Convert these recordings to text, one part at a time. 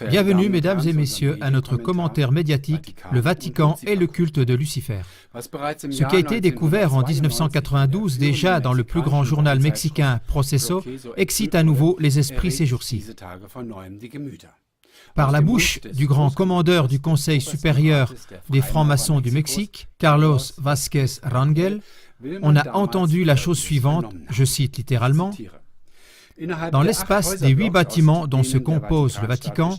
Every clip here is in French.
Bienvenue, mesdames et messieurs, à notre commentaire médiatique « Le Vatican et le culte de Lucifer ». Ce qui a été découvert en 1992 déjà dans le plus grand journal mexicain Proceso excite à nouveau les esprits ces jours-ci. Par la bouche du grand commandeur du Conseil supérieur des francs-maçons du Mexique, Carlos Vázquez Rangel, on a entendu la chose suivante, je cite littéralement: « Dans l'espace des 8 bâtiments dont se compose le Vatican,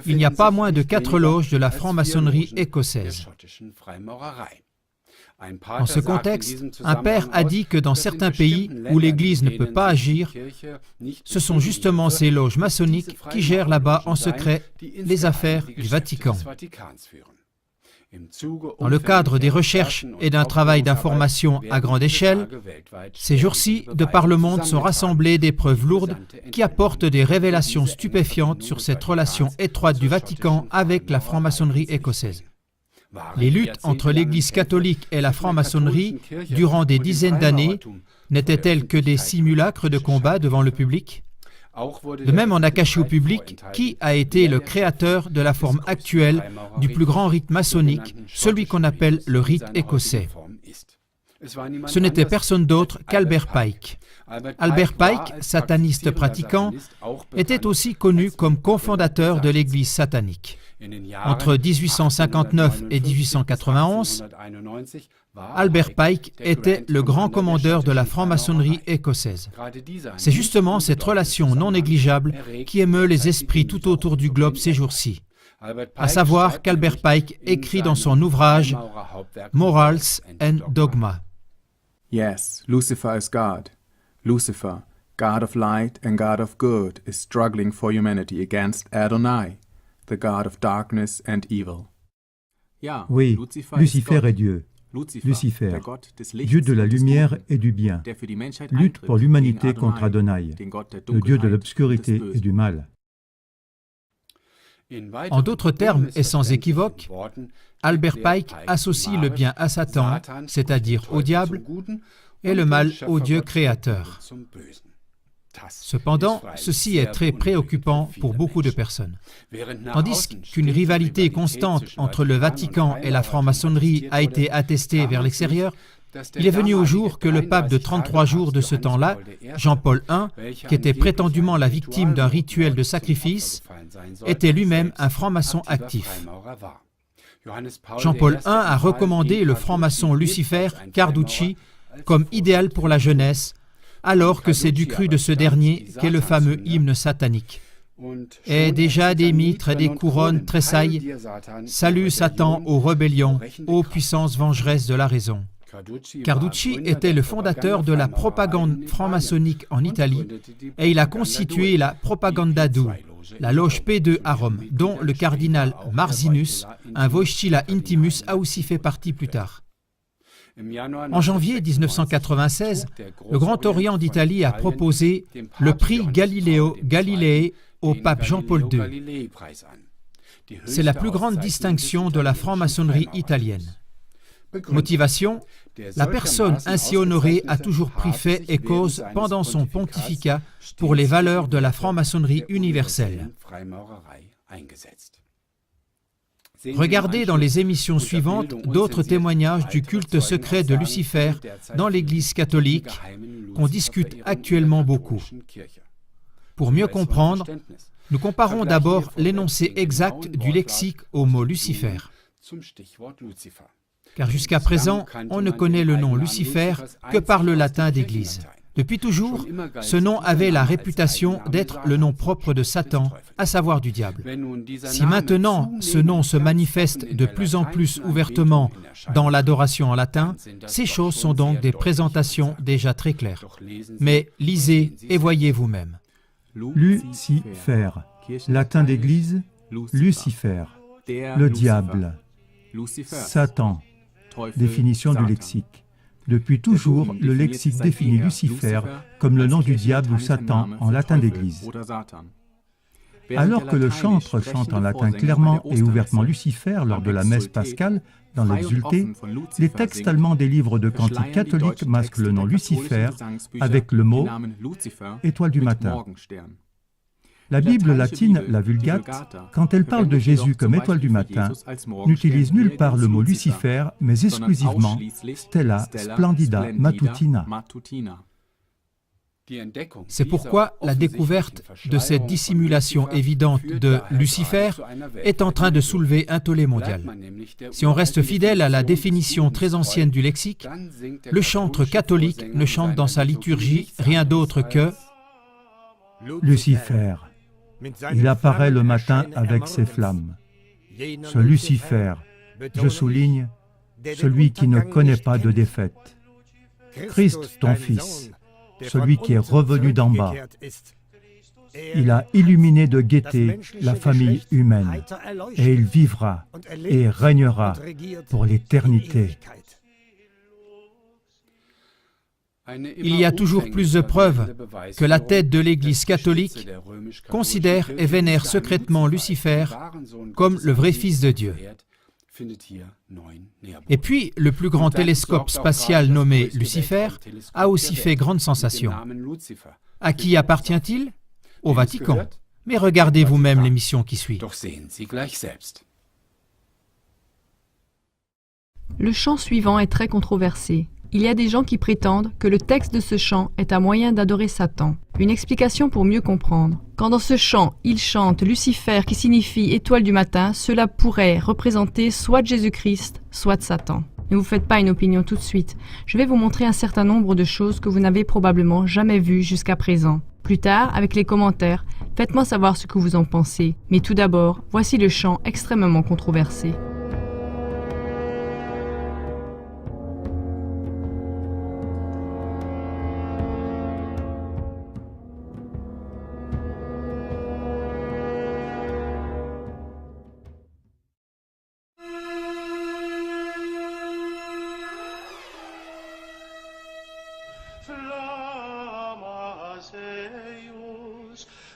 il n'y a pas moins de 4 loges de la franc-maçonnerie écossaise. » En ce contexte, un père a dit que dans certains pays où l'Église ne peut pas agir, ce sont justement ces loges maçonniques qui gèrent là-bas en secret les affaires du Vatican. Dans le cadre des recherches et d'un travail d'information à grande échelle, ces jours-ci, de par le monde sont rassemblées des preuves lourdes qui apportent des révélations stupéfiantes sur cette relation étroite du Vatican avec la franc-maçonnerie écossaise. Les luttes entre l'Église catholique et la franc-maçonnerie durant des dizaines d'années n'étaient-elles que des simulacres de combat devant le public? De même, on a caché au public qui a été le créateur de la forme actuelle du plus grand rite maçonnique, celui qu'on appelle le rite écossais. Ce n'était personne d'autre qu'Albert Pike. Albert Pike, sataniste pratiquant, était aussi connu comme cofondateur de l'Église satanique. Entre 1859 et 1891, Albert Pike était le grand commandeur de la franc-maçonnerie écossaise. C'est justement cette relation non négligeable qui émeut les esprits tout autour du globe ces jours-ci. À savoir qu'Albert Pike écrit dans son ouvrage « Morals and Dogma ». Yes, Lucifer is God. Lucifer, God of light and God of good, is struggling for humanity against Adonai, the God of darkness and evil. Oui, Lucifer est Dieu. Lucifer, Dieu de la lumière et du bien, lutte pour l'humanité contre Adonai, le Dieu de l'obscurité et du mal. En d'autres termes et sans équivoque, Albert Pike associe le bien à Satan, c'est-à-dire au diable, et le mal au Dieu créateur. Cependant, ceci est très préoccupant pour beaucoup de personnes. Tandis qu'une rivalité constante entre le Vatican et la franc-maçonnerie a été attestée vers l'extérieur, il est venu au jour que le pape de 33 jours de ce temps-là, Jean-Paul I, qui était prétendument la victime d'un rituel de sacrifice, était lui-même un franc-maçon actif. Jean-Paul I a recommandé le franc-maçon Lucifer Carducci comme idéal pour la jeunesse, alors que c'est du cru de ce dernier qu'est le fameux hymne satanique. Et déjà des mitres et des couronnes tressaillent. Salut Satan aux rébellions, ô puissance vengeresse de la raison. Carducci était le fondateur de la propagande franc-maçonnique en Italie et il a constitué la Propaganda Due, la loge P2 à Rome, dont le cardinal Marzinus, un Voicilla Intimus, a aussi fait partie plus tard. En janvier 1996, le Grand Orient d'Italie a proposé le prix Galileo Galilei au pape Jean-Paul II. C'est la plus grande distinction de la franc-maçonnerie italienne. Motivation: la personne ainsi honorée a toujours pris fait et cause pendant son pontificat pour les valeurs de la franc-maçonnerie universelle. Regardez dans les émissions suivantes d'autres témoignages du culte secret de Lucifer dans l'Église catholique qu'on discute actuellement beaucoup. Pour mieux comprendre, nous comparons d'abord l'énoncé exact du lexique au mot Lucifer. Car jusqu'à présent, on ne connaît le nom Lucifer que par le latin d'Église. Depuis toujours, ce nom avait la réputation d'être le nom propre de Satan, à savoir du diable. Si maintenant ce nom se manifeste de plus en plus ouvertement dans l'adoration en latin, ces choses sont donc des présentations déjà très claires. Mais lisez et voyez vous-même. Lucifer, latin d'Église, Lucifer, le diable, Satan, définition du lexique. Depuis toujours, le lexique définit Lucifer comme le nom du diable ou Satan en latin d'Église. Alors que le chantre chante en latin clairement et ouvertement Lucifer lors de la messe pascale, dans l'Exulté, les textes allemands des livres de cantiques catholiques masquent le nom Lucifer avec le mot « étoile du matin ». La Bible latine, la Vulgate, quand elle parle de Jésus comme étoile du matin, n'utilise nulle part le mot Lucifer, mais exclusivement Stella Splendida Matutina. C'est pourquoi la découverte de cette dissimulation évidente de Lucifer est en train de soulever un tollé mondial. Si on reste fidèle à la définition très ancienne du lexique, le chantre catholique ne chante dans sa liturgie rien d'autre que Lucifer. Il apparaît le matin avec ses flammes. Ce Lucifer, je souligne, celui qui ne connaît pas de défaite. Christ, ton Fils, celui qui est revenu d'en bas. Il a illuminé de gaieté la famille humaine, et il vivra et régnera pour l'éternité. Il y a toujours plus de preuves que la tête de l'Église catholique considère et vénère secrètement Lucifer comme le vrai Fils de Dieu. Et puis, le plus grand télescope spatial nommé Lucifer a aussi fait grande sensation. À qui appartient-il? Au Vatican. Mais regardez vous-même l'émission qui suit. Le chant suivant est très controversé. Il y a des gens qui prétendent que le texte de ce chant est un moyen d'adorer Satan. Une explication pour mieux comprendre. Quand dans ce chant, il chante Lucifer qui signifie étoile du matin, cela pourrait représenter soit Jésus-Christ, soit Satan. Ne vous faites pas une opinion tout de suite. Je vais vous montrer un certain nombre de choses que vous n'avez probablement jamais vues jusqu'à présent. Plus tard, avec les commentaires, faites-moi savoir ce que vous en pensez. Mais tout d'abord, voici le chant extrêmement controversé.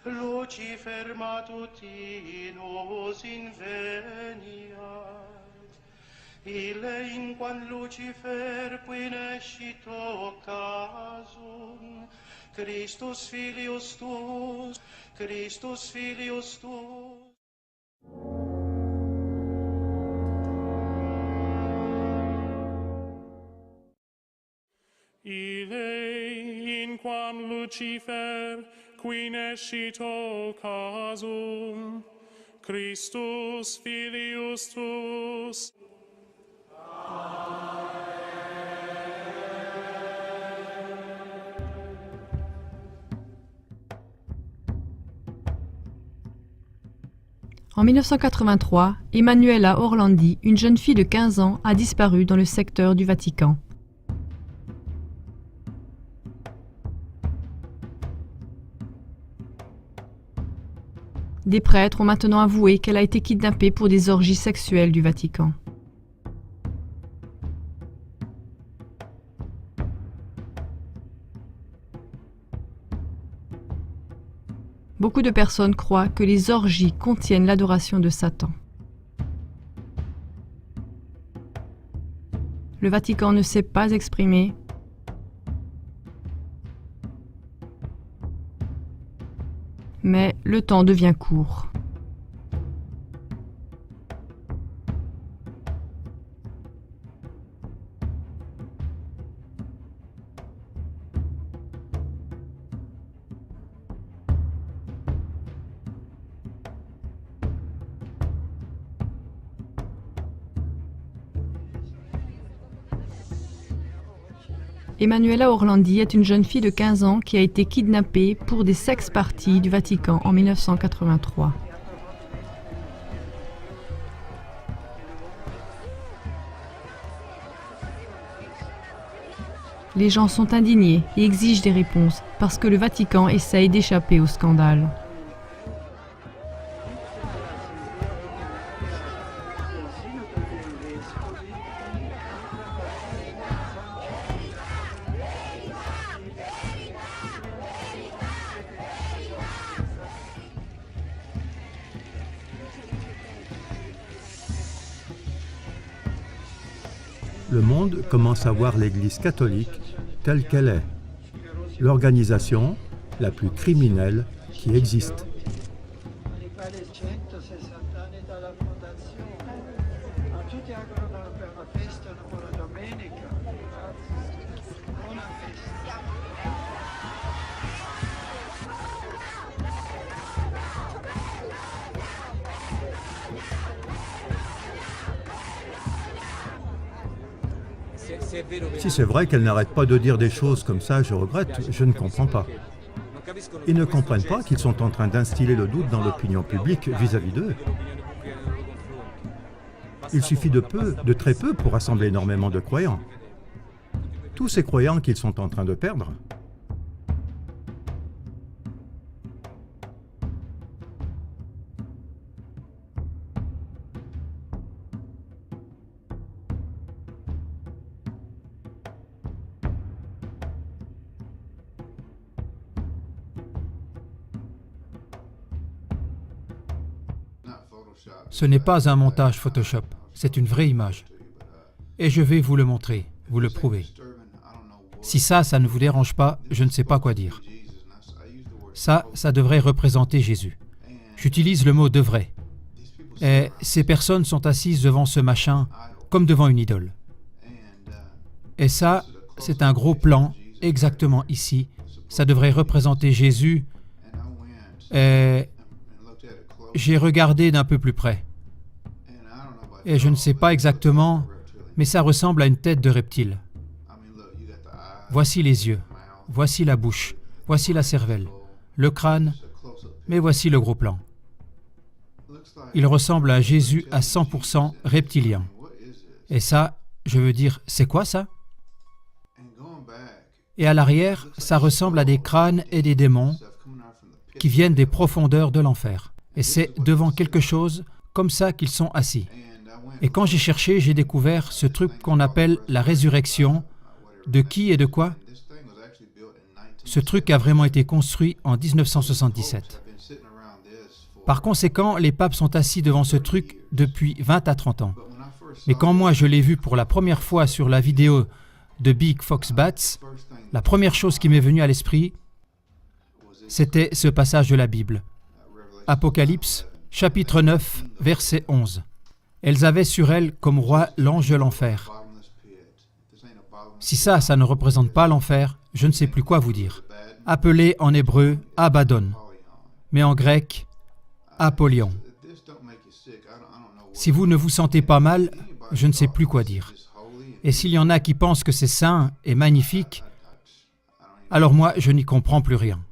Lucifer matutinus inveniat, ille inquam Lucifer qui nescit occasum, Christus filius tuus, Christus filius tuus. Ille inquam Lucifer qui nescit occasum, Christus filius tuus. En 1983, Emanuela Orlandi, une jeune fille de 15 ans, a disparu dans le secteur du Vatican. Des prêtres ont maintenant avoué qu'elle a été kidnappée pour des orgies sexuelles du Vatican. Beaucoup de personnes croient que les orgies contiennent l'adoration de Satan. Le Vatican ne s'est pas exprimé. Mais le temps devient court. Emanuela Orlandi est une jeune fille de 15 ans qui a été kidnappée pour des sex-parties du Vatican en 1983. Les gens sont indignés et exigent des réponses parce que le Vatican essaye d'échapper au scandale. Le monde commence à voir l'Église catholique telle qu'elle est, l'organisation la plus criminelle qui existe. Si c'est vrai qu'elle n'arrête pas de dire des choses comme ça, je regrette, je ne comprends pas. Ils ne comprennent pas qu'ils sont en train d'instiller le doute dans l'opinion publique vis-à-vis d'eux. Il suffit de très peu pour rassembler énormément de croyants. Tous ces croyants qu'ils sont en train de perdre. Ce n'est pas un montage Photoshop, c'est une vraie image. Et je vais vous le montrer, vous le prouver. Si ça ne vous dérange pas, je ne sais pas quoi dire. Ça devrait représenter Jésus. J'utilise le mot « devrait ». Et ces personnes sont assises devant ce machin comme devant une idole. Et ça, c'est un gros plan, exactement ici. Ça devrait représenter Jésus. Et j'ai regardé d'un peu plus près. Et je ne sais pas exactement, mais ça ressemble à une tête de reptile. Voici les yeux, voici la bouche, voici la cervelle, le crâne, mais voici le gros plan. Il ressemble à Jésus à 100% reptilien. Et ça, je veux dire, c'est quoi ça? Et à l'arrière, ça ressemble à des crânes et des démons qui viennent des profondeurs de l'enfer. Et c'est devant quelque chose comme ça qu'ils sont assis. Et quand j'ai cherché, j'ai découvert ce truc qu'on appelle la résurrection. De qui et de quoi? Ce truc a vraiment été construit en 1977. Par conséquent, les papes sont assis devant ce truc depuis 20 à 30 ans. Mais quand moi je l'ai vu pour la première fois sur la vidéo de Big Fox Bats, la première chose qui m'est venue à l'esprit, c'était ce passage de la Bible. Apocalypse, chapitre 9, verset 11. Elles avaient sur elles comme roi l'ange de l'enfer. Si ça ne représente pas l'enfer, je ne sais plus quoi vous dire. Appelé en hébreu Abaddon, mais en grec, Apollyon. Si vous ne vous sentez pas mal, je ne sais plus quoi dire. Et s'il y en a qui pensent que c'est saint et magnifique, alors moi, je n'y comprends plus rien.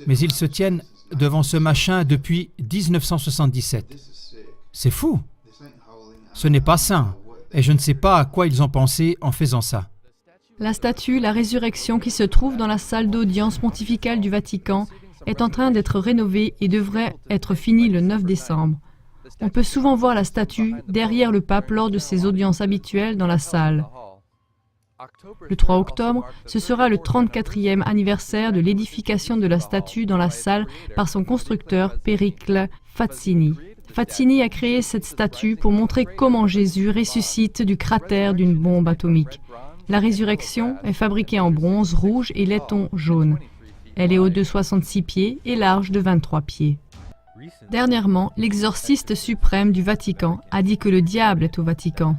Mais ils se tiennent devant ce machin depuis 1977. C'est fou. Ce n'est pas saint, et je ne sais pas à quoi ils ont pensé en faisant ça. La statue, la résurrection qui se trouve dans la salle d'audience pontificale du Vatican est en train d'être rénovée et devrait être finie le 9 décembre. On peut souvent voir la statue derrière le pape lors de ses audiences habituelles dans la salle. Le 3 octobre, ce sera le 34e anniversaire de l'édification de la statue dans la salle par son constructeur Pericle Fazzini. Fazzini a créé cette statue pour montrer comment Jésus ressuscite du cratère d'une bombe atomique. La résurrection est fabriquée en bronze rouge et laiton jaune. Elle est haute de 66 pieds et large de 23 pieds. Dernièrement, l'exorciste suprême du Vatican a dit que le diable est au Vatican.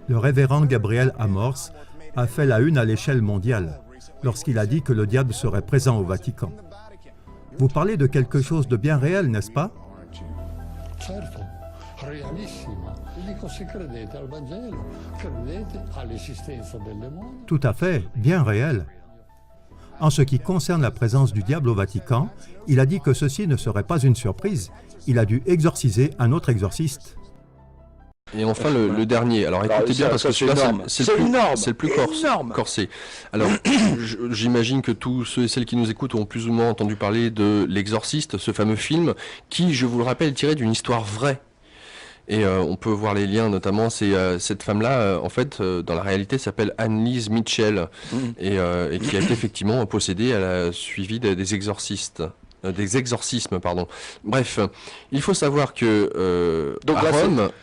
Le révérend Gabriel Amorce a fait la une à l'échelle mondiale lorsqu'il a dit que le diable serait présent au Vatican. Vous parlez de quelque chose de bien réel, n'est-ce pas? Tout à fait, bien réel. En ce qui concerne la présence du diable au Vatican, il a dit que ceci ne serait pas une surprise. Il a dû exorciser un autre exorciste. Et enfin le dernier, alors écoutez bien parce que celui-là c'est le plus corsé. Alors j'imagine que tous ceux et celles qui nous écoutent ont plus ou moins entendu parler de L'Exorciste, ce fameux film qui, je vous le rappelle, est tiré d'une histoire vraie. Et on peut voir les liens, notamment c'est cette femme-là, en fait, dans la réalité, s'appelle Annelise Mitchell et qui a été effectivement possédée, elle a suivi des exorcistes. des exorcismes, pardon. Bref, il faut savoir que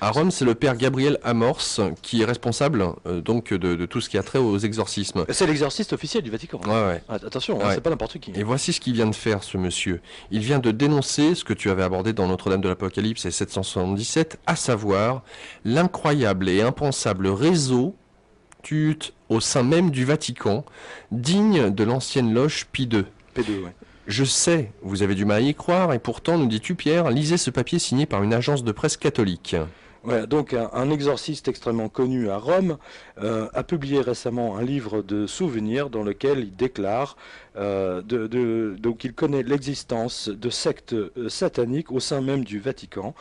à Rome, c'est le père Gabriel Amorce qui est responsable donc de tout ce qui a trait aux exorcismes. C'est l'exorciste officiel du Vatican. Ouais. Attention, ouais. C'est pas n'importe qui. Et voici ce qu'il vient de faire, ce monsieur. Il vient de dénoncer ce que tu avais abordé dans Notre-Dame de l'Apocalypse et 777, à savoir l'incroyable et impensable réseau au sein même du Vatican, digne de l'ancienne loge Pie II. P2, ouais. Je sais, vous avez du mal à y croire, et pourtant, nous dis-tu Pierre, lisez ce papier signé par une agence de presse catholique. Ouais, donc un exorciste extrêmement connu à Rome a publié récemment un livre de souvenirs dans lequel il déclare donc il connaît l'existence de sectes sataniques au sein même du Vatican,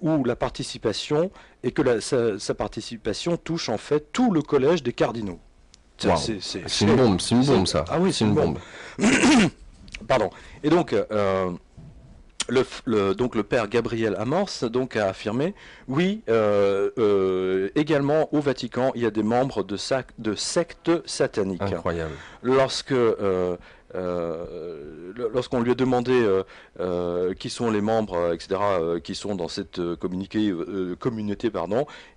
où la participation, et que sa participation touche en fait tout le collège des cardinaux. Wow. C'est une bombe ça. Ah oui, c'est une bombe. Pardon. Et donc, donc le père Gabriel Amorce donc a affirmé, oui, également au Vatican, il y a des membres de sectes sataniques. Incroyable. Lorsqu'on lui a demandé qui sont les membres, etc., qui sont dans cette communauté,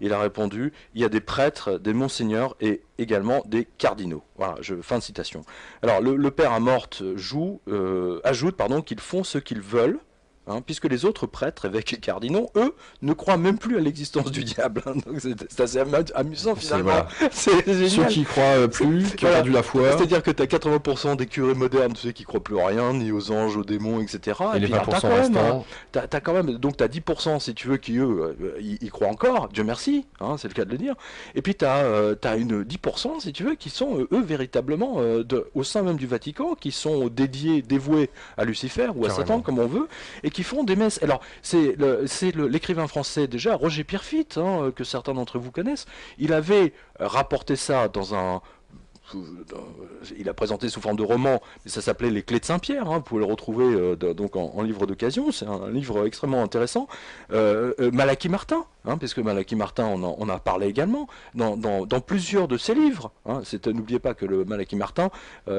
il a répondu, il y a des prêtres, des monseigneurs et également des cardinaux. Voilà, fin de citation. Alors le père Amorce ajoute qu'ils font ce qu'ils veulent, puisque les autres prêtres, évêques et cardinaux, eux, ne croient même plus à l'existence du diable. Donc c'est assez amusant finalement. C'est génial. Ceux qui croient plus, qui ont perdu la foi. C'est-à-dire que tu as 80% des curés modernes, ceux qui croient plus à rien, ni aux anges, aux démons, etc. Et les 20% restants. T'as quand même, donc tu as 10% si tu veux qui eux, ils croient encore, Dieu merci, c'est le cas de le dire. Et puis tu as une 10% si tu veux qui sont eux véritablement au sein même du Vatican, qui sont dévoués à Lucifer ou à Satan comme on veut, et qui font des messes. Alors c'est l'écrivain français déjà Roger Pierrefitte, que certains d'entre vous connaissent. Il avait rapporté ça il a présenté sous forme de roman, mais ça s'appelait Les Clés de Saint-Pierre, vous pouvez le retrouver donc en livre d'occasion, c'est un livre extrêmement intéressant. Malachi Martin, puisque Malachi Martin on a parlé également dans plusieurs de ses livres. N'oubliez pas que le Malachi Martin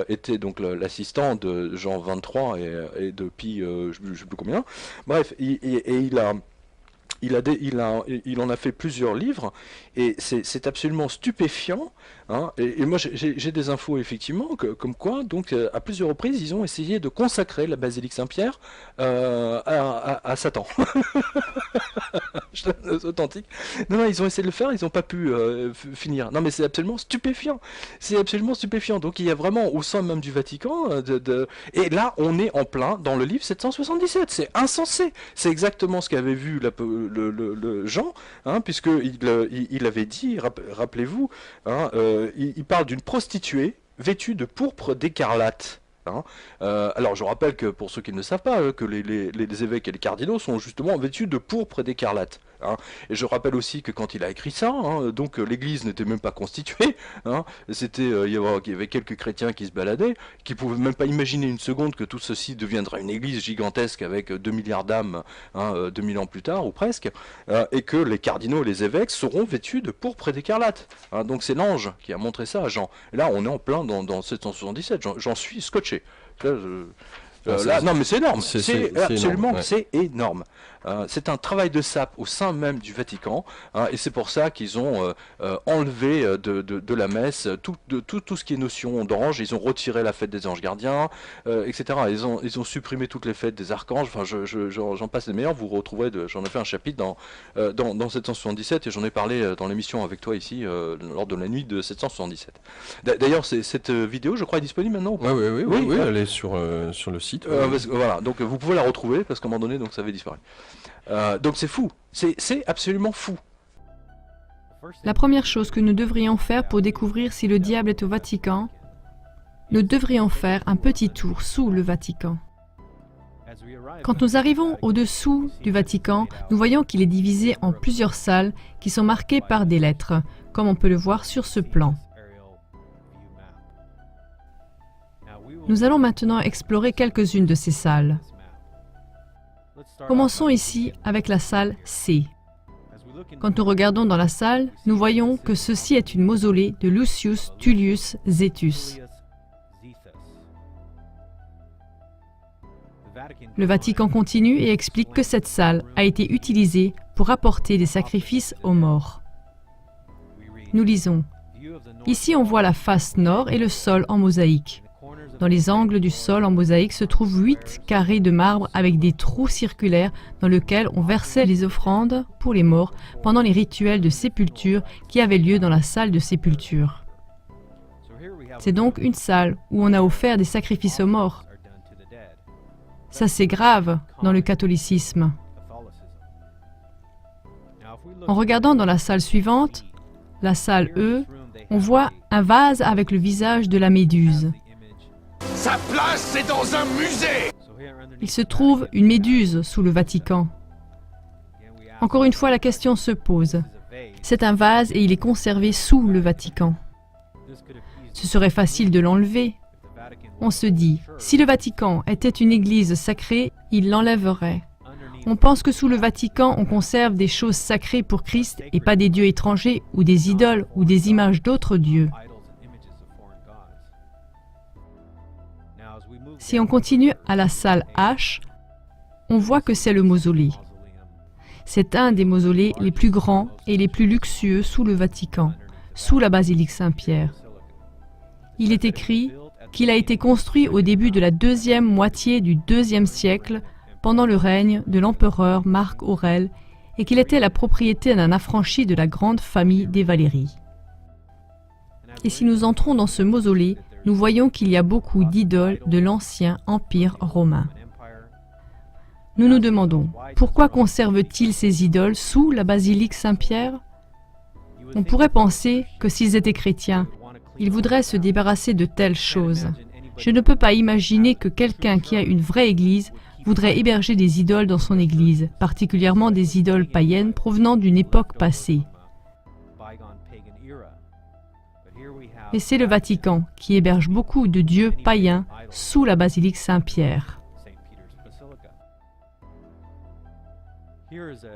était donc l'assistant de Jean 23 et de Pie, je ne sais plus combien. Bref, il en a fait plusieurs livres et c'est absolument stupéfiant. Et moi j'ai des infos effectivement comme quoi donc à plusieurs reprises ils ont essayé de consacrer la basilique Saint-Pierre à Satan. Authentique. Non, ils ont essayé de le faire, ils n'ont pas pu finir. Non mais c'est absolument stupéfiant. C'est absolument stupéfiant. Donc il y a vraiment au sein même du Vatican et là on est en plein dans le livre 777. C'est insensé. C'est exactement ce qu'avait vu le Jean, puisqu'il avait dit, rappelez-vous, il parle d'une prostituée vêtue de pourpre d'écarlate. Alors je rappelle que pour ceux qui ne le savent pas, que les évêques et les cardinaux sont justement vêtus de pourpre d'écarlate. Et je rappelle aussi que quand il a écrit ça, donc l'église n'était même pas constituée. Il y avait quelques chrétiens qui se baladaient, qui pouvaient même pas imaginer une seconde que tout ceci deviendrait une église gigantesque avec 2 milliards d'âmes 2000 ans plus tard ou presque, et que les cardinaux et les évêques seront vêtus de pourpre et d'écarlate. Donc c'est l'ange qui a montré ça à Jean. Et là on est en plein dans 777. J'en suis scotché. Non mais c'est énorme, c'est absolument énorme, ouais. C'est énorme. C'est un travail de sape au sein même du Vatican, et c'est pour ça qu'ils ont enlevé de la messe tout ce qui est notion d'ange. Ils ont retiré la fête des anges gardiens, etc. Ils ont supprimé toutes les fêtes des archanges. Enfin, j'en passe les meilleurs. Vous retrouverez, j'en ai fait un chapitre dans 777 et j'en ai parlé dans l'émission avec toi ici lors de la nuit de 777. D'ailleurs, cette vidéo, je crois, est disponible maintenant. Oui, elle est sur le site. Voilà, donc vous pouvez la retrouver parce qu'à un moment donné, donc ça avait disparu. Donc c'est fou, c'est absolument fou. La première chose que nous devrions faire pour découvrir si le diable est au Vatican, nous devrions faire un petit tour sous le Vatican. Quand nous arrivons au-dessous du Vatican, nous voyons qu'il est divisé en plusieurs salles qui sont marquées par des lettres, comme on peut le voir sur ce plan. Nous allons maintenant explorer quelques-unes de ces salles. Commençons ici avec la salle C. Quand nous regardons dans la salle, nous voyons que ceci est une mausolée de Lucius Tullius Zetus. Le Vatican continue et explique que cette salle a été utilisée pour apporter des sacrifices aux morts. Nous lisons. Ici, on voit la face nord et le sol en mosaïque. Dans les angles du sol en mosaïque se trouvent 8 carrés de marbre avec des trous circulaires dans lesquels on versait les offrandes pour les morts pendant les rituels de sépulture qui avaient lieu dans la salle de sépulture. C'est donc une salle où on a offert des sacrifices aux morts. Ça, c'est grave dans le catholicisme. En regardant dans la salle suivante, la salle E, on voit un vase avec le visage de la méduse. Sa place, c'est dans un musée! Il se trouve une méduse sous le Vatican. Encore une fois, la question se pose. C'est un vase et il est conservé sous le Vatican. Ce serait facile de l'enlever. On se dit, si le Vatican était une église sacrée, il l'enlèverait. On pense que sous le Vatican, on conserve des choses sacrées pour Christ et pas des dieux étrangers ou des idoles ou des images d'autres dieux. Si on continue à la salle H, on voit que c'est le mausolée. C'est un des mausolées les plus grands et les plus luxueux sous le Vatican, sous la basilique Saint-Pierre. Il est écrit qu'il a été construit au début de la deuxième moitié du IIe siècle, pendant le règne de l'empereur Marc Aurèle, et qu'il était la propriété d'un affranchi de la grande famille des Valéries. Et si nous entrons dans ce mausolée, nous voyons qu'il y a beaucoup d'idoles de l'ancien empire romain. Nous nous demandons, pourquoi conserve-t-il ces idoles sous la basilique Saint-Pierre? On pourrait penser que s'ils étaient chrétiens, ils voudraient se débarrasser de telles choses. Je ne peux pas imaginer que quelqu'un qui a une vraie église voudrait héberger des idoles dans son église, particulièrement des idoles païennes provenant d'une époque passée. Mais c'est le Vatican qui héberge beaucoup de dieux païens sous la basilique Saint-Pierre.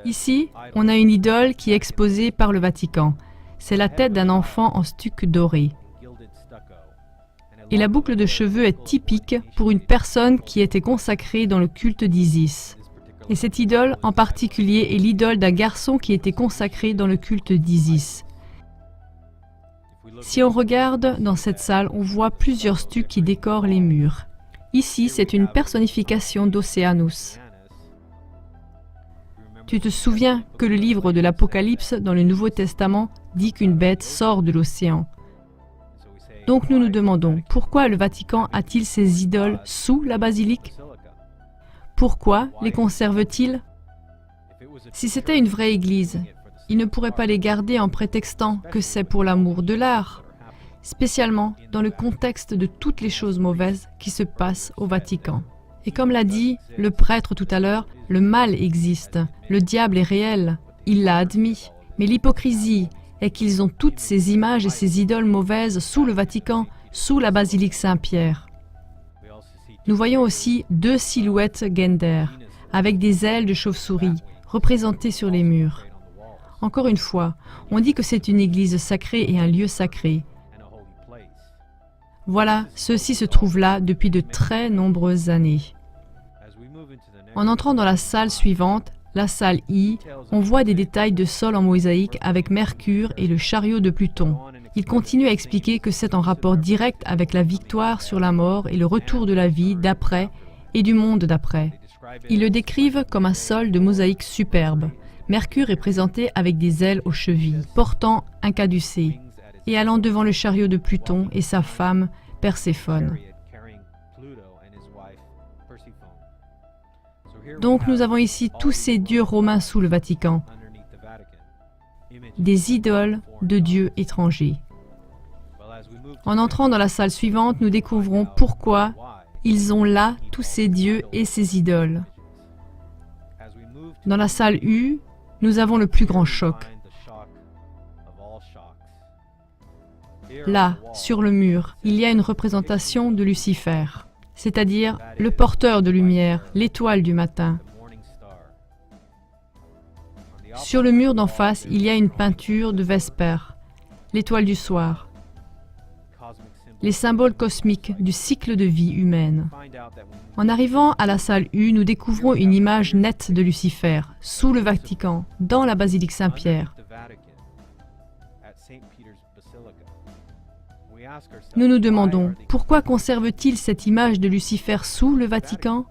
Ici, on a une idole qui est exposée par le Vatican. C'est la tête d'un enfant en stuc doré. Et la boucle de cheveux est typique pour une personne qui était consacrée dans le culte d'Isis. Et cette idole en particulier est l'idole d'un garçon qui était consacré dans le culte d'Isis. Si on regarde dans cette salle, on voit plusieurs stucs qui décorent les murs. Ici, c'est une personnification d'Océanus. Tu te souviens que le livre de l'Apocalypse dans le Nouveau Testament dit qu'une bête sort de l'océan. Donc nous nous demandons, pourquoi le Vatican a-t-il ces idoles sous la basilique? Pourquoi les conserve-t-il? Si c'était une vraie église, il ne pourrait pas les garder en prétextant que c'est pour l'amour de l'art, spécialement dans le contexte de toutes les choses mauvaises qui se passent au Vatican. Et comme l'a dit le prêtre tout à l'heure, le mal existe, le diable est réel, il l'a admis. Mais l'hypocrisie est qu'ils ont toutes ces images et ces idoles mauvaises sous le Vatican, sous la basilique Saint-Pierre. Nous voyons aussi 2 silhouettes Gender, avec des ailes de chauve-souris, représentées sur les murs. Encore une fois, on dit que c'est une église sacrée et un lieu sacré. Voilà, ceux-ci se trouvent là depuis de très nombreuses années. En entrant dans la salle suivante, la salle I, on voit des détails de sol en mosaïque avec Mercure et le chariot de Pluton. Il continue à expliquer que c'est en rapport direct avec la victoire sur la mort et le retour de la vie d'après et du monde d'après. Ils le décrivent comme un sol de mosaïque superbe. Mercure est présenté avec des ailes aux chevilles, portant un caducée, et allant devant le chariot de Pluton et sa femme, Perséphone. Donc nous avons ici tous ces dieux romains sous le Vatican, des idoles de dieux étrangers. En entrant dans la salle suivante, nous découvrons pourquoi ils ont là tous ces dieux et ces idoles. Dans la salle U, nous avons le plus grand choc. Là, sur le mur, il y a une représentation de Lucifer, c'est-à-dire le porteur de lumière, l'étoile du matin. Sur le mur d'en face, il y a une peinture de Vespère, l'étoile du soir. les symboles cosmiques du cycle de vie humaine. En arrivant à la salle U, nous découvrons une image nette de Lucifer, sous le Vatican, dans la basilique Saint-Pierre. Nous nous demandons, pourquoi conserve-t-il cette image de Lucifer sous le Vatican?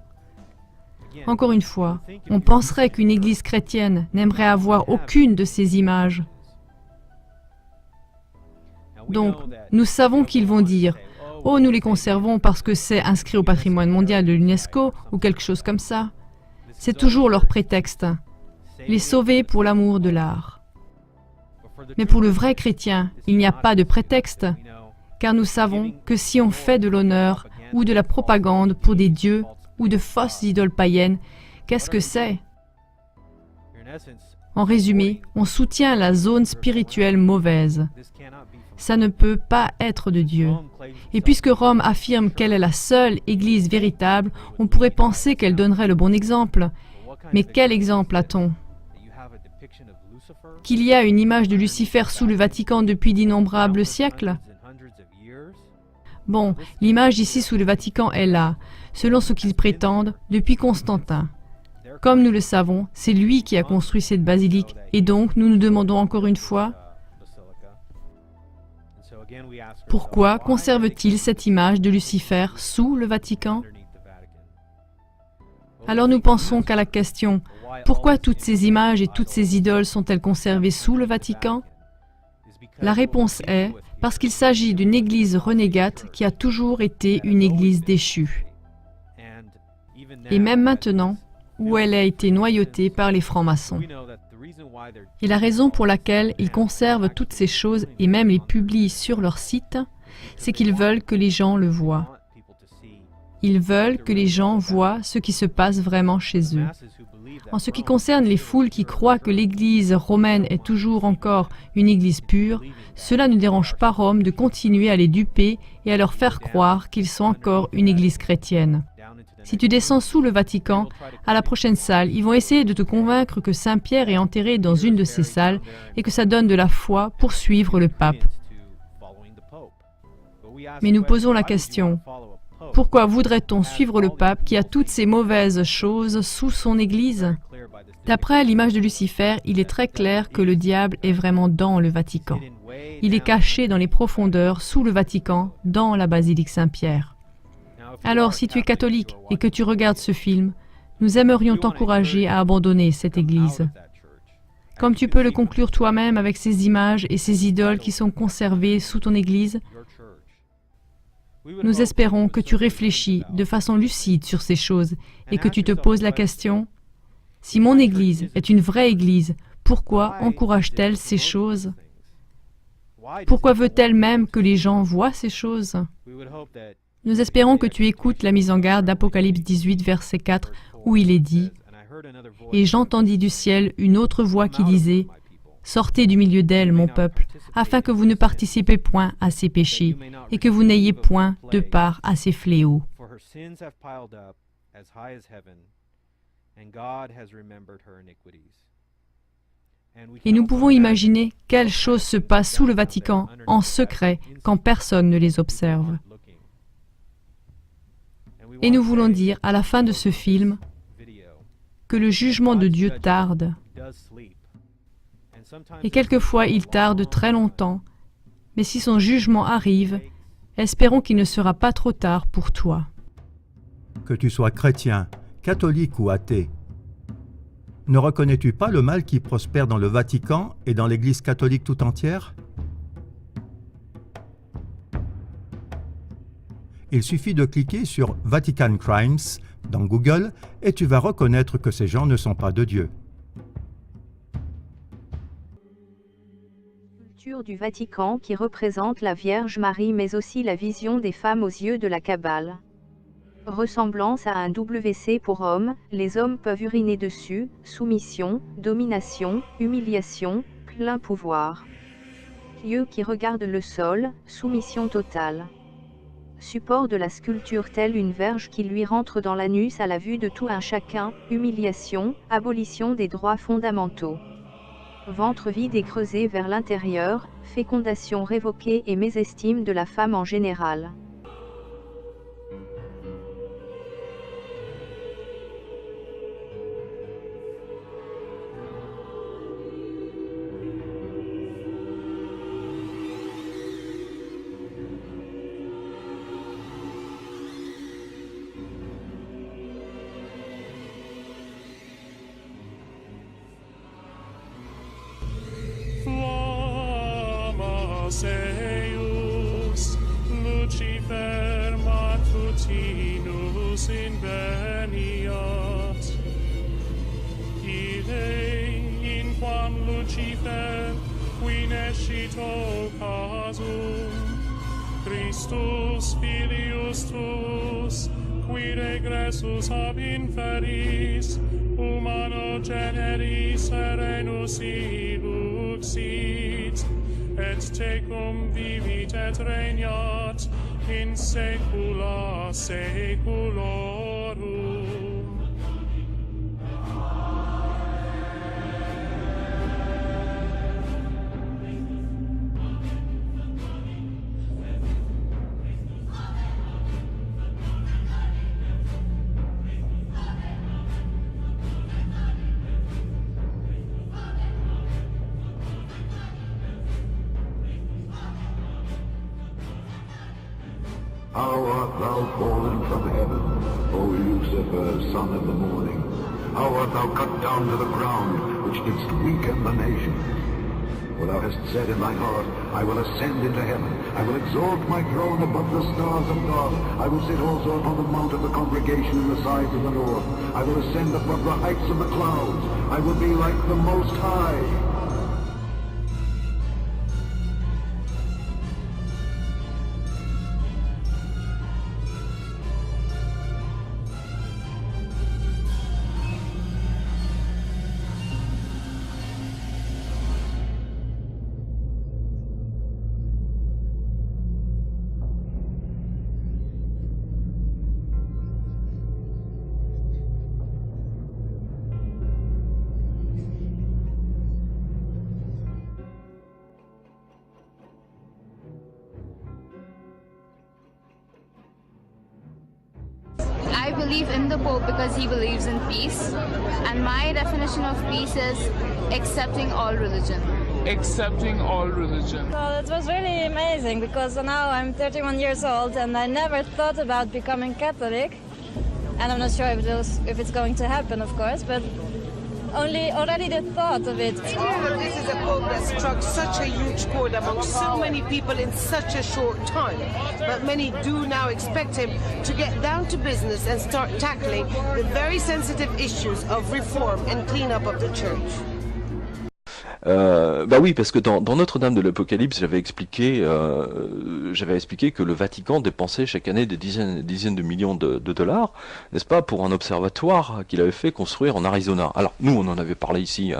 Encore une fois, on penserait qu'une église chrétienne n'aimerait avoir aucune de ces images. Donc, nous savons qu'ils vont dire « Oh, nous les conservons parce que c'est inscrit au patrimoine mondial de l'UNESCO » ou quelque chose comme ça. C'est toujours leur prétexte. Les sauver pour l'amour de l'art. Mais pour le vrai chrétien, il n'y a pas de prétexte, car nous savons que si on fait de l'honneur ou de la propagande pour des dieux ou de fausses idoles païennes, qu'est-ce que c'est? En résumé, on soutient la zone spirituelle mauvaise. Ça ne peut pas être de Dieu. Et puisque Rome affirme qu'elle est la seule Église véritable, on pourrait penser qu'elle donnerait le bon exemple. Mais quel exemple a-t-on? Qu'il y a une image de Lucifer sous le Vatican depuis d'innombrables siècles? Bon, l'image ici sous le Vatican est là, selon ce qu'ils prétendent, depuis Constantin. Comme nous le savons, c'est lui qui a construit cette basilique, et donc nous nous demandons encore une fois, pourquoi conserve-t-il cette image de Lucifer sous le Vatican? Alors nous pensons qu'à la question, pourquoi toutes ces images et toutes ces idoles sont-elles conservées sous le Vatican? La réponse est parce qu'il s'agit d'une église renégate qui a toujours été une église déchue. Et même maintenant, où elle a été noyautée par les francs-maçons. Et la raison pour laquelle ils conservent toutes ces choses et même les publient sur leur site, c'est qu'ils veulent que les gens le voient. Ils veulent que les gens voient ce qui se passe vraiment chez eux. En ce qui concerne les foules qui croient que l'Église romaine est toujours encore une Église pure, cela ne dérange pas Rome de continuer à les duper et à leur faire croire qu'ils sont encore une Église chrétienne. Si tu descends sous le Vatican, à la prochaine salle, ils vont essayer de te convaincre que Saint-Pierre est enterré dans une de ces salles et que ça donne de la foi pour suivre le pape. Mais nous posons la question, pourquoi voudrait-on suivre le pape qui a toutes ces mauvaises choses sous son Église? D'après l'image de Lucifer, il est très clair que le diable est vraiment dans le Vatican. Il est caché dans les profondeurs sous le Vatican, dans la basilique Saint-Pierre. Alors, si tu es catholique et que tu regardes ce film, nous aimerions t'encourager à abandonner cette Église. Comme tu peux le conclure toi-même avec ces images et ces idoles qui sont conservées sous ton Église, nous espérons que tu réfléchis de façon lucide sur ces choses et que tu te poses la question, si mon Église est une vraie Église, pourquoi encourage-t-elle ces choses? Pourquoi veut-elle même que les gens voient ces choses? Nous espérons que tu écoutes la mise en garde d'Apocalypse 18, verset 4, où il est dit « Et j'entendis du ciel une autre voix qui disait « Sortez du milieu d'elle, mon peuple, afin que vous ne participez point à ses péchés, et que vous n'ayez point de part à ses fléaux. » Et nous pouvons imaginer quelles choses se passent sous le Vatican, en secret, quand personne ne les observe. Et nous voulons dire, à la fin de ce film, que le jugement de Dieu tarde. Et quelquefois, il tarde très longtemps. Mais si son jugement arrive, espérons qu'il ne sera pas trop tard pour toi. Que tu sois chrétien, catholique ou athée, ne reconnais-tu pas le mal qui prospère dans le Vatican et dans l'Église catholique tout entière? Il suffit de cliquer sur Vatican Crimes dans Google et tu vas reconnaître que ces gens ne sont pas de Dieu. Culture du Vatican qui représente la Vierge Marie mais aussi la vision des femmes aux yeux de la Kabbale. Ressemblance à un WC pour hommes, les hommes peuvent uriner dessus, soumission, domination, humiliation, plein pouvoir. Yeux qui regardent le sol, soumission totale. Support de la sculpture telle une verge qui lui rentre dans l'anus à la vue de tout un chacun, humiliation, abolition des droits fondamentaux. ventre vide et creusé vers l'intérieur, fécondation révoquée et mésestime de la femme en général. Seus Lucifer matutinus inveniat, ide in quam Lucifer qui nescito casum, Christus filius tuus, qui regressus ab inferis, humano generis serenus iluxit, et tecum vivit et regnat in saecula saeculorum. How art thou fallen from heaven, O Lucifer, son of the morning? How art thou cut down to the ground, which didst weaken the nations? For thou hast said in thine heart, I will ascend into heaven, I will exalt my throne above the stars of God, I will sit also upon the mount of the congregation in the sides of the north, I will ascend above the heights of the clouds, I will be like the Most High. I believe in the Pope because he believes in peace, and my definition of peace is accepting all religion. Accepting all religion. Well, it was really amazing because now I'm 31 years old and I never thought about becoming Catholic, and I'm not sure if it's going to happen, of course, but already the thought of it. This is a pope that struck such a huge chord among so many people in such a short time. But many do now expect him to get down to business and start tackling the very sensitive issues of reform and cleanup of the church. Bah oui, parce que dans Notre-Dame de l'Apocalypse, j'avais expliqué que le Vatican dépensait chaque année des dizaines de millions de dollars, n'est-ce pas, pour un observatoire qu'il avait fait construire en Arizona. Alors nous, on en avait parlé ici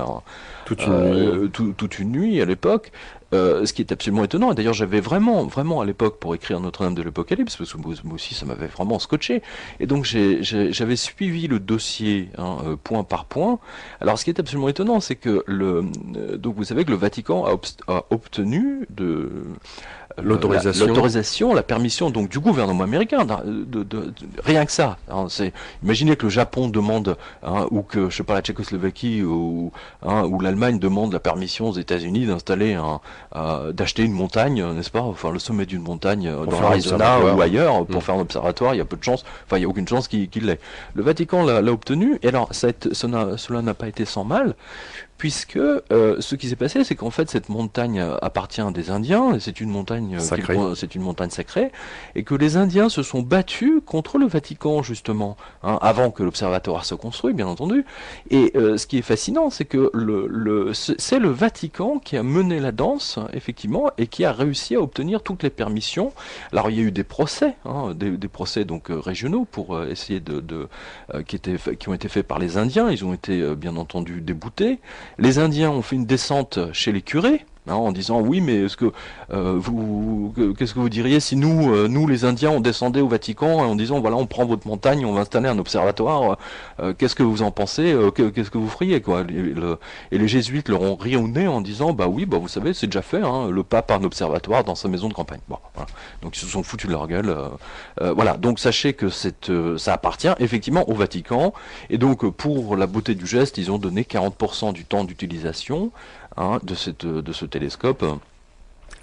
toute une nuit à l'époque. Ce qui est absolument étonnant, et d'ailleurs j'avais vraiment à l'époque pour écrire Notre-Dame de l'Apocalypse, parce que moi aussi ça m'avait vraiment scotché, et donc j'avais suivi le dossier point par point. Alors ce qui est absolument étonnant, c'est que donc vous savez que le Vatican a obtenu l'autorisation, la permission donc du gouvernement américain, rien que ça. Imaginez que le Japon demande, ou que je sais pas la Tchécoslovaquie ou l'Allemagne demande la permission aux États-Unis d'installer d'acheter une montagne, n'est-ce pas, enfin le sommet d'une montagne dans l'Arizona ou ailleurs pour faire un observatoire. Il y a peu de chance, enfin il y a aucune chance qu'il l'ait. Le Vatican l'a obtenu, et alors cela n'a pas été sans mal, puisque ce qui s'est passé, c'est qu'en fait cette montagne appartient à des Indiens, et c'est une montagne sacrée, et que les Indiens se sont battus contre le Vatican justement, avant que l'observatoire se construise, bien entendu. Et ce qui est fascinant, c'est que c'est le Vatican qui a mené la danse, effectivement, et qui a réussi à obtenir toutes les permissions. Alors il y a eu des procès, des procès donc régionaux pour essayer qui ont été faits par les Indiens. Ils ont été bien entendu déboutés. Les Indiens ont fait une descente chez les curés, en disant oui, mais est-ce que qu'est-ce que vous diriez si nous les Indiens, on descendait au Vatican en disant voilà, on prend votre montagne, on va installer un observatoire, qu'est-ce que vous en pensez, qu'est-ce que vous feriez quoi? Et les jésuites leur ont ri au nez en disant bah oui, bah vous savez, c'est déjà fait, hein, le pape a un observatoire dans sa maison de campagne. Bon, voilà. Donc ils se sont foutus de leur gueule. Voilà, donc sachez que ça appartient effectivement au Vatican, et donc pour la beauté du geste, ils ont donné 40% du temps d'utilisation de ce télescope.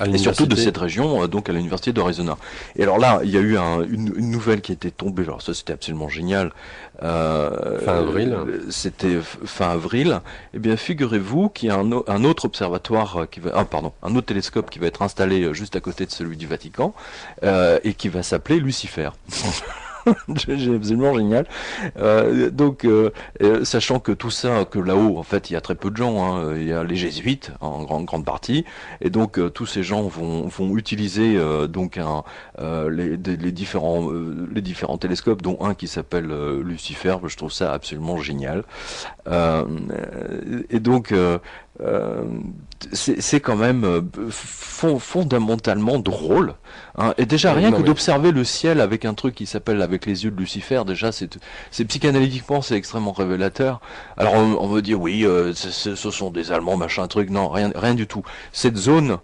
Et surtout de cette région, donc à l'université d'Arizona. Et alors là, il y a eu une nouvelle qui était tombée, alors ça c'était absolument génial. Fin avril. C'était fin avril. Eh bien, figurez-vous qu'il y a un autre observatoire un autre télescope qui va être installé juste à côté de celui du Vatican, et qui va s'appeler Lucifer. C'est absolument génial. Sachant que tout ça, que là-haut, en fait, il y a très peu de gens. Il y a les jésuites en grande partie, et donc tous ces gens vont utiliser les différents télescopes, dont un qui s'appelle Lucifer. Je trouve ça absolument génial. C'est quand même fondamentalement drôle, hein. Et déjà rien que d'observer le ciel avec un truc qui s'appelle avec les yeux de Lucifer, déjà c'est psychanalytiquement c'est extrêmement révélateur. Alors on me dit oui, ce sont des Allemands machin truc, non, rien du tout. Cette zone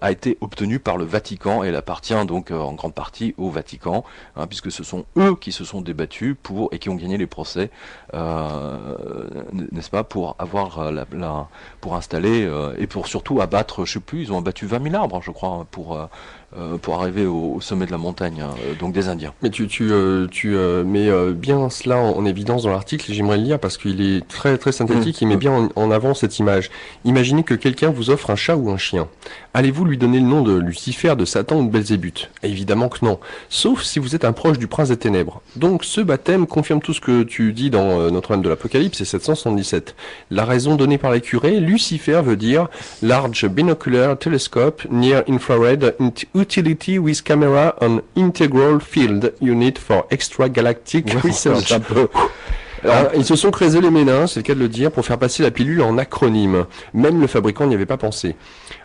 a été obtenue par le Vatican, et elle appartient donc en grande partie au Vatican, hein, puisque ce sont eux qui se sont débattus et qui ont gagné les procès, n'est-ce pas, pour avoir pour installer et pour surtout abattre, je sais plus, ils ont abattu 20 000 arbres, je crois, pour arriver au sommet de la montagne, donc des Indiens. Mais tu mets bien cela en évidence dans l'article, et j'aimerais le lire parce qu'il est très très synthétique. Il met bien en avant cette image. Imaginez que quelqu'un vous offre un chat ou un chien. Allez-vous lui donner le nom de Lucifer, de Satan ou de Belzébuth? Évidemment que non, sauf si vous êtes un proche du prince des ténèbres. Donc ce baptême confirme tout ce que tu dis dans Notre-Dame de l'Apocalypse, et 777. La raison donnée par les curés, Lucifer veut dire Large Binocular Telescope Near Infrared Utility with Camera on Integral Field Unit for Extragalactic Research. Alors, ils se sont creusés les ménins, c'est le cas de le dire, pour faire passer la pilule en acronyme. Même le fabricant n'y avait pas pensé.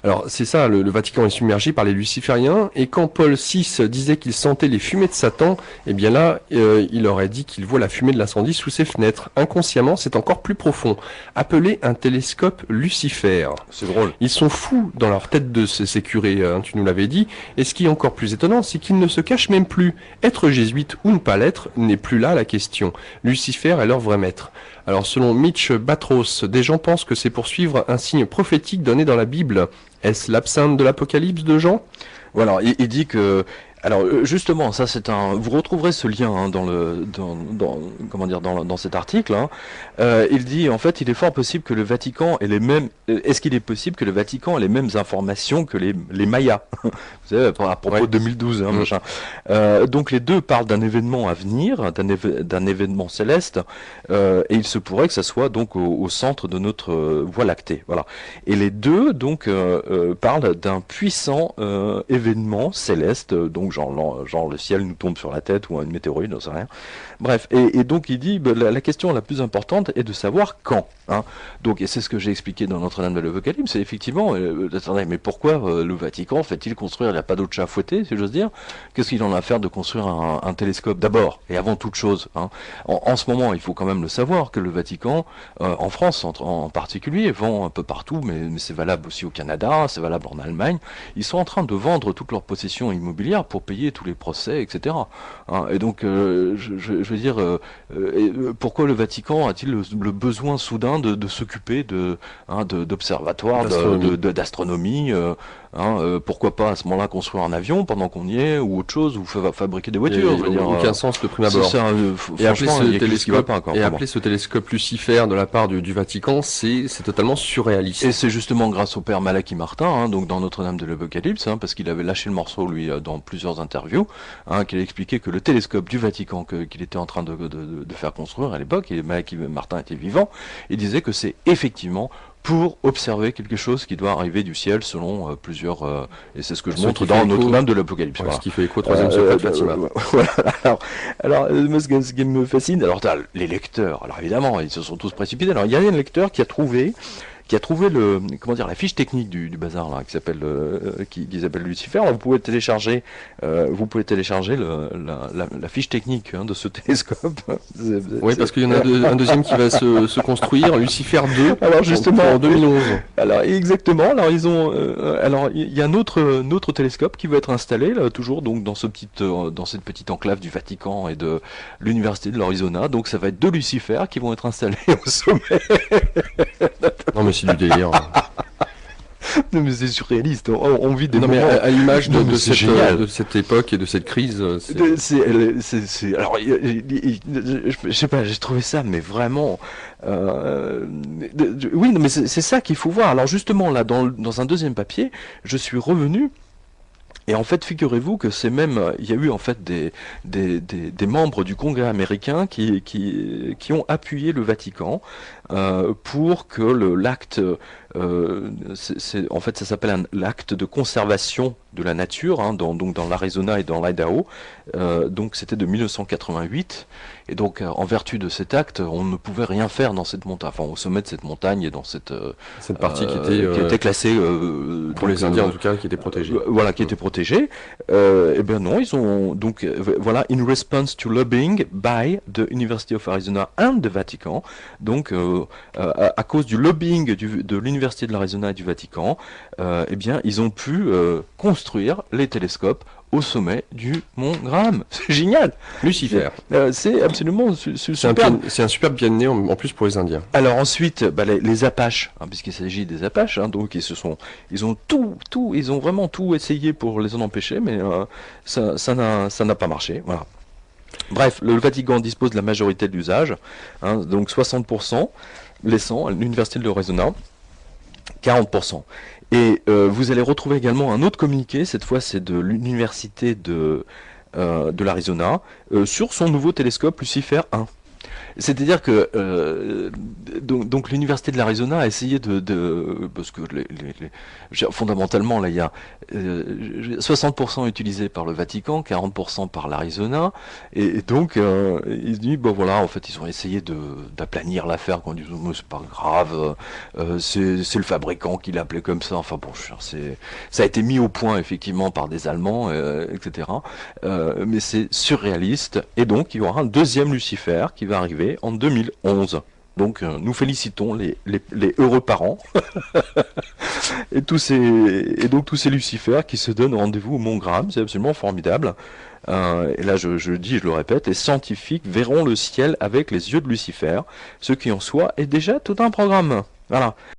Alors, c'est ça, le Vatican est submergé par les lucifériens, et quand Paul VI disait qu'il sentait les fumées de Satan, eh bien là, il aurait dit qu'il voit la fumée de l'incendie sous ses fenêtres. Inconsciemment, c'est encore plus profond. Appelé un télescope Lucifer. C'est drôle. Ils sont fous dans leur tête de ces curés, hein, tu nous l'avais dit, et ce qui est encore plus étonnant, c'est qu'ils ne se cachent même plus. Être jésuite ou ne pas l'être n'est plus là la question. Lucifer est leur vrai maître. Alors selon Mitch Batros, des gens pensent que c'est pour suivre un signe prophétique donné dans la Bible. Est-ce l'absinthe de l'Apocalypse de Jean? Voilà, il dit que... Alors justement, ça c'est vous retrouverez ce lien hein, dans cet article. Hein. Il dit en fait, il est fort possible que le Vatican ait les mêmes. Est-ce qu'il est possible que le Vatican ait les mêmes informations que les Mayas? Vous savez, à propos de 2012, hein, machin. Donc les deux parlent d'un événement à venir, d'un événement céleste, et il se pourrait que ça soit donc au centre de notre Voie lactée. Voilà. Et les deux donc parlent d'un puissant événement céleste, donc genre le ciel nous tombe sur la tête ou une météorite, j'en sais rien. Bref, et donc il dit la question la plus importante est de savoir quand. Hein. Donc, et c'est ce que j'ai expliqué dans Notre-Dame de l'Apocalypse, c'est effectivement, attendez, mais pourquoi le Vatican fait-il construire, il n'y a pas d'autre chat à fouetter, si j'ose dire, qu'est-ce qu'il en a à faire de construire un télescope d'abord et avant toute chose, hein. En ce moment, il faut quand même le savoir que le Vatican, en France en particulier, vend un peu partout, mais c'est valable aussi au Canada, c'est valable en Allemagne, ils sont en train de vendre toutes leurs possessions immobilières pour payer tous les procès, etc. Hein. Et donc, je veux dire, pourquoi le Vatican a-t-il le besoin soudain de s'occuper d'observatoires, d'astronomie, pourquoi pas à ce moment-là construire un avion pendant qu'on y est, ou autre chose, ou fabriquer des voitures. Aucun sens le prime abord. Et appeler ce télescope Lucifer de la part du Vatican, c'est totalement surréaliste. Et c'est justement grâce au père Malachi Martin, hein, donc dans Notre-Dame de l'Apocalypse, hein, parce qu'il avait lâché le morceau lui dans plusieurs interviews, hein, qu'il a expliqué que le télescope du Vatican qu'il était en train de faire construire à l'époque, et Malachi Martin était vivant, il disait que c'est effectivement pour observer quelque chose qui doit arriver du ciel selon plusieurs... et c'est ce que je montre dans Notre-Dame de l'Apocalypse. Voilà. Ce qui fait écho au troisième secret de Fatima. Voilà. Alors ce qui me fascine, alors t'as les lecteurs, alors évidemment, ils se sont tous précipités. Alors il y a un lecteur qui a trouvé qui a trouvé la fiche technique du bazar là, qui s'appelle Lucifer. Alors, vous pouvez télécharger la fiche technique de ce télescope. Oui, parce qu'il y en a un deuxième qui va se construire, Lucifer 2. Alors justement, en 2011. Alors exactement. Alors il y a un autre télescope qui va être installé là, toujours donc dans cette petite enclave du Vatican et de l'université de l'Arizona. Donc ça va être 2 Lucifer qui vont être installés au sommet. Non mais c'est du délire. Non mais c'est surréaliste, on vit des moments... mais à l'image de cette époque et de cette crise... Alors, je sais pas, j'ai trouvé ça, mais vraiment... oui, mais c'est ça qu'il faut voir. Alors justement, là, dans un deuxième papier, je suis revenu... Et en fait, figurez-vous que il y a eu en fait des membres du Congrès américain qui ont appuyé le Vatican pour que l'acte, en fait, ça s'appelle l'acte de conservation de la nature, donc dans l'Arizona et dans l'Idaho. Donc c'était de 1988. Et donc, en vertu de cet acte, on ne pouvait rien faire dans cette montagne, enfin au sommet de cette montagne et dans cette partie qui était classée pour les Indiens en tout cas, qui était protégée. Voilà, qui était protégée. Eh bien non, ils ont donc voilà, in response to lobbying by the University of Arizona and the Vatican. Donc à cause du lobbying de l'Université de l'Arizona et du Vatican, eh bien ils ont pu construire les télescopes au sommet du Mont Graham. C'est génial. Lucifer. C'est absolument super. C'est un super bien né en plus pour les Indiens. Alors ensuite, les Apaches, puisqu'il s'agit des Apaches, donc ils ont vraiment tout essayé pour les en empêcher, mais ça n'a pas marché. Voilà. Bref, le Vatican dispose de la majorité de l'usage, donc 60%, laissant à l'Université de l'Arizona 40%. Et vous allez retrouver également un autre communiqué, cette fois c'est de l'Université de l'Arizona, sur son nouveau télescope Lucifer 1. C'est-à-dire que donc l'université de l'Arizona a essayé parce que fondamentalement là il y a 60% utilisé par le Vatican, 40% par l'Arizona, et donc ils se disent voilà, en fait ils ont essayé d'aplanir l'affaire, quand ils disent c'est pas grave, c'est le fabricant qui l'a appelé comme ça, enfin bon, ça a été mis au point effectivement par des Allemands, etc. Mais c'est surréaliste, et donc il y aura un deuxième Lucifer qui va arriver en 2011. Donc nous félicitons les heureux parents et donc tous ces Lucifers qui se donnent rendez-vous au Mont Graham. C'est absolument formidable. Et là je le répète, les scientifiques verront le ciel avec les yeux de Lucifer, ce qui en soi est déjà tout un programme. Voilà.